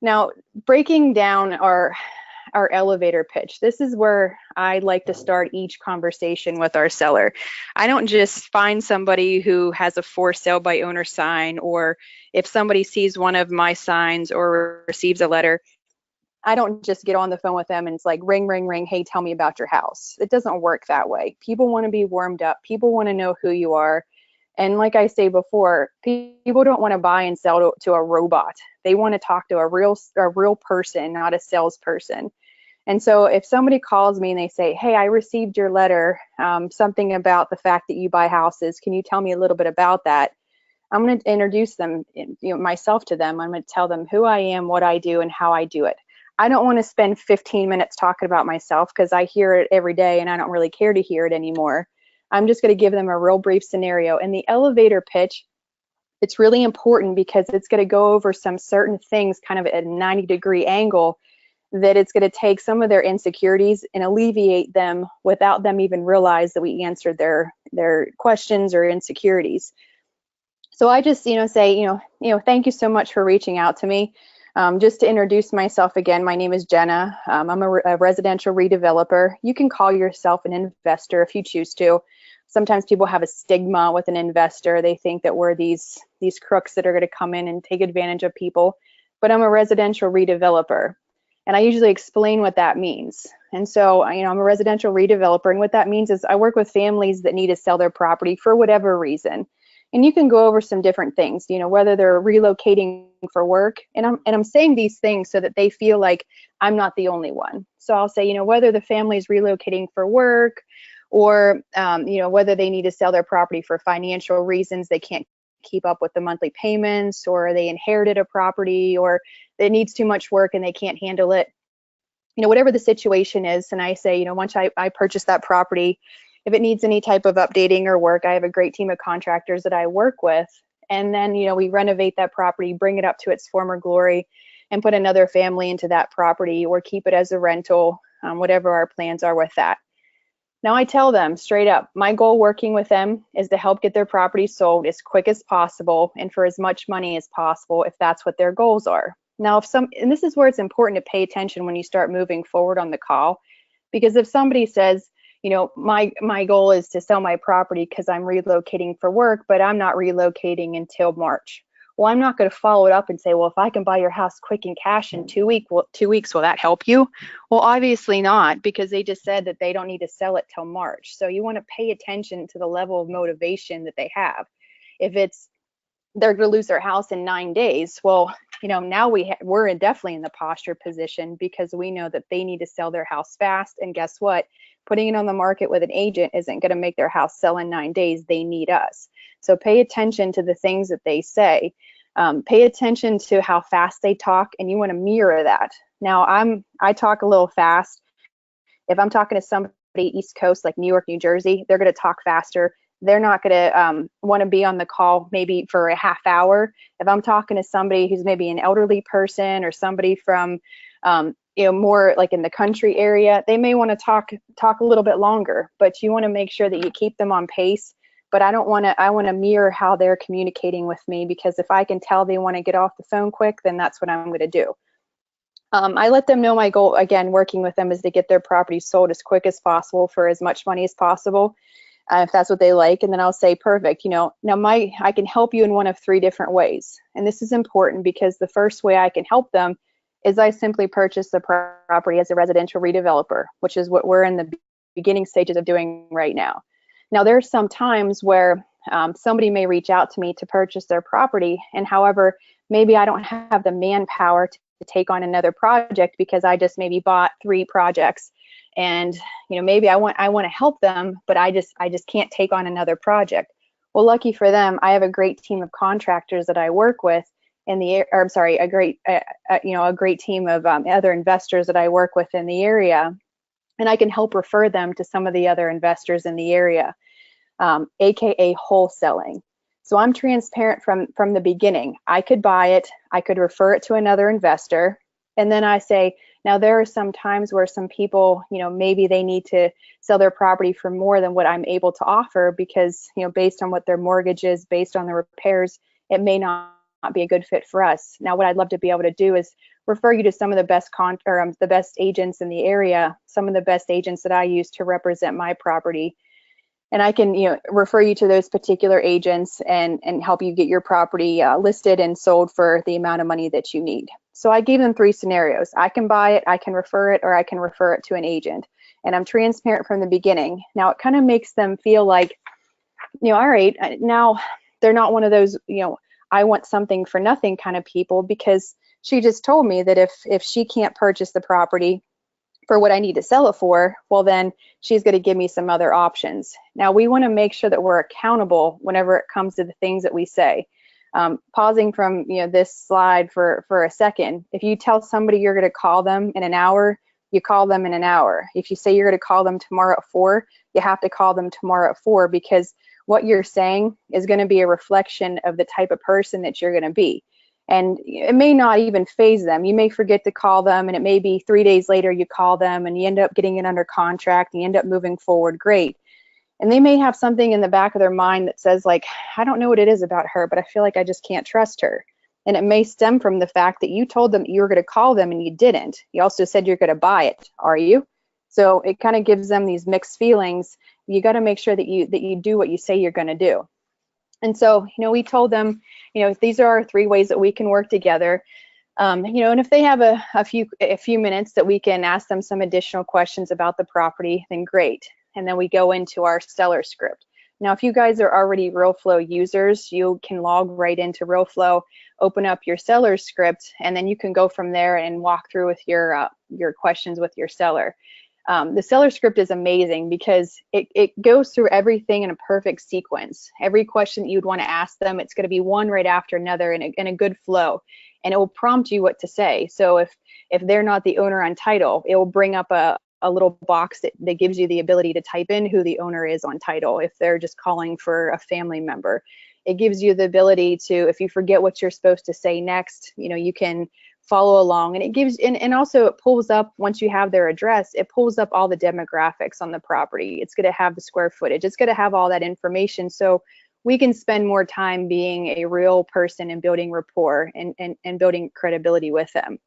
Now, breaking down our elevator pitch. This is where I like to start each conversation with our seller. I don't just find somebody who has a for sale by owner sign, or if somebody sees one of my signs or receives a letter, I don't just get on the phone with them and it's like ring, ring, ring. Hey, tell me about your house. It doesn't work that way. People want to be warmed up. People want to know who you are. And like I say before, people don't want to buy and sell to a robot. They want to talk to a real person, not a salesperson. And so if somebody calls me and they say, hey, I received your letter, something about the fact that you buy houses. Can you tell me a little bit about that? I'm going to introduce them, myself to them. I'm going to tell them who I am, what I do, and how I do it. I don't want to spend 15 minutes talking about myself because I hear it every day and I don't really care to hear it anymore. I'm just going to give them a real brief scenario. And the elevator pitch, it's really important because it's going to go over some certain things kind of at a 90-degree angle, that it's going to take some of their insecurities and alleviate them without them even realize that we answered their questions or insecurities. So I just, say, thank you so much for reaching out to me. Just to introduce myself again, my name is Jenna. I'm a residential redeveloper. You can call yourself an investor if you choose to. Sometimes people have a stigma with an investor. They think that we're these crooks that are going to come in and take advantage of people. But I'm a residential redeveloper. And I usually explain what that means. And so, I'm a residential redeveloper. And what that means is I work with families that need to sell their property for whatever reason. And you can go over some different things, whether they're relocating for work. And I'm saying these things so that they feel like I'm not the only one. So I'll say, whether the family is relocating for work, or, whether they need to sell their property for financial reasons, they can't keep up with the monthly payments, or they inherited a property, or it needs too much work and they can't handle it. Whatever the situation is. And I say, once I purchase that property, if it needs any type of updating or work, I have a great team of contractors that I work with. And then, we renovate that property, bring it up to its former glory, and put another family into that property, or keep it as a rental, whatever our plans are with that. Now I tell them straight up, my goal working with them is to help get their property sold as quick as possible and for as much money as possible if that's what their goals are. Now, and this is where it's important to pay attention when you start moving forward on the call, because if somebody says, my goal is to sell my property because I'm relocating for work, but I'm not relocating until March. Well, I'm not going to follow it up and say, well, if I can buy your house quick and cash in 2 weeks, will that help you? Well, obviously not, because they just said that they don't need to sell it till March. So you want to pay attention to the level of motivation that they have. If they're going to lose their house in 9 days, well, now we're definitely in the posture position, because we know that they need to sell their house fast. And guess what? Putting it on the market with an agent isn't going to make their house sell in 9 days. They need us. So pay attention to the things that they say. Pay attention to how fast they talk, and you want to mirror that. Now, I talk a little fast. If I'm talking to somebody East Coast, like New York, New Jersey, they're going to talk faster. They're not going to want to be on the call maybe for a half hour. If I'm talking to somebody who's maybe an elderly person, or somebody from more like in the country area, they may want to talk a little bit longer, but you want to make sure that you keep them on pace. But I want to mirror how they're communicating with me, because if I can tell they want to get off the phone quick, then that's what I'm going to do. I let them know my goal, again, working with them, is to get their property sold as quick as possible for as much money as possible, if that's what they like. And then I'll say, perfect, now I can help you in one of 3 different ways. And this is important, because the first way I can help them is I simply purchase the property as a residential redeveloper, which is what we're in the beginning stages of doing right now. Now, there's some times where somebody may reach out to me to purchase their property, and however, maybe I don't have the manpower to take on another project, because I just maybe bought 3 projects, and maybe I want to help them, but I just can't take on another project. Well, lucky for them, I have a great team of contractors that I work with in the, or I'm sorry, a great team of other investors that I work with in the area, and I can help refer them to some of the other investors in the area, aka wholesaling. So I'm transparent from the beginning. I could buy it, I could refer it to another investor, and then I say, now there are some times where some people, maybe they need to sell their property for more than what I'm able to offer, because based on what their mortgage is, based on the repairs, it may not be a good fit for us. Now, what I'd love to be able to do is refer you to some of the best the best agents in the area, some of the best agents that I use to represent my property. And I can, refer you to those particular agents and help you get your property listed and sold for the amount of money that you need. So I gave them 3 scenarios. I can buy it, I can refer it, or I can refer it to an agent. And I'm transparent from the beginning. Now it kind of makes them feel like, all right, now they're not one of those, I want something for nothing kind of people, because she just told me that if she can't purchase the property for what I need to sell it for, well, then she's going to give me some other options. Now, we want to make sure that we're accountable whenever it comes to the things that we say. Pausing from this slide for a second, if you tell somebody you're going to call them in an hour, you call them in an hour. If you say you're going to call them tomorrow at 4, you have to call them tomorrow at 4, because what you're saying is going to be a reflection of the type of person that you're going to be. And it may not even phase them. You may forget to call them, and it may be 3 days later you call them and you end up getting it under contract and you end up moving forward. Great. And they may have something in the back of their mind that says, like, I don't know what it is about her, but I feel like I just can't trust her. And it may stem from the fact that you told them you were going to call them and you didn't. You also said you're going to buy it. Are you? So it kind of gives them these mixed feelings. You got to make sure that you do what you say you're going to do. And so, we told them, these are our 3 ways that we can work together. And if they have a few minutes that we can ask them some additional questions about the property, then great. And then we go into our seller script. Now, if you guys are already RealFlow users, you can log right into RealFlow, open up your seller script, and then you can go from there and walk through with your questions with your seller. The seller script is amazing because it goes through everything in a perfect sequence. Every question that you'd want to ask them, it's going to be one right after another in a good flow, and it will prompt you what to say. So if they're not the owner on title, it will bring up a little box that gives you the ability to type in who the owner is on title. If they're just calling for a family member, it gives you the ability to, if you forget what you're supposed to say next, you can follow along. And it gives, and also it pulls up, once you have their address, it pulls up all the demographics on the property. It's going to have the square footage. It's going to have all that information. So we can spend more time being a real person and building rapport and building credibility with them.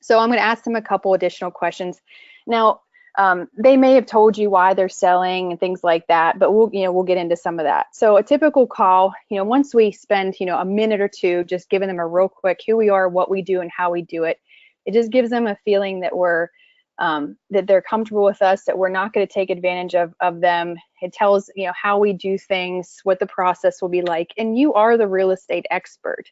So I'm going to ask them a couple additional questions. Now, they may have told you why they're selling and things like that, but we'll get into some of that. So a typical call, once we spend, a minute or two just giving them a real quick who we are, what we do, and how we do it, it just gives them a feeling that that they're comfortable with us, that we're not going to take advantage of them. It tells, how we do things, what the process will be like, and you are the real estate expert.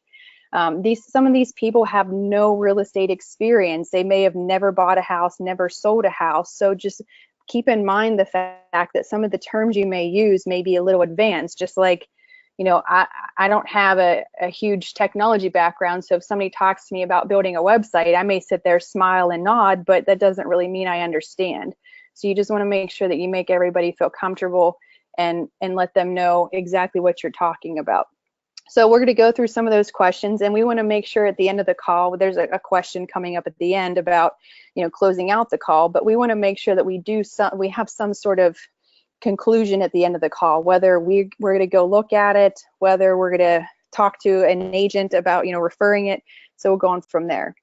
Some of these people have no real estate experience. They may have never bought a house, never sold a house. So just keep in mind the fact that some of the terms you may use may be a little advanced. Just like, I don't have a huge technology background. So if somebody talks to me about building a website, I may sit there, smile and nod, but that doesn't really mean I understand. So you just want to make sure that you make everybody feel comfortable and let them know exactly what you're talking about. So we're going to go through some of those questions, and we want to make sure at the end of the call, there's a question coming up at the end about, closing out the call, but we want to make sure that we have some sort of conclusion at the end of the call, whether we're going to go look at it, whether we're going to talk to an agent about, referring it. So we'll go on from there.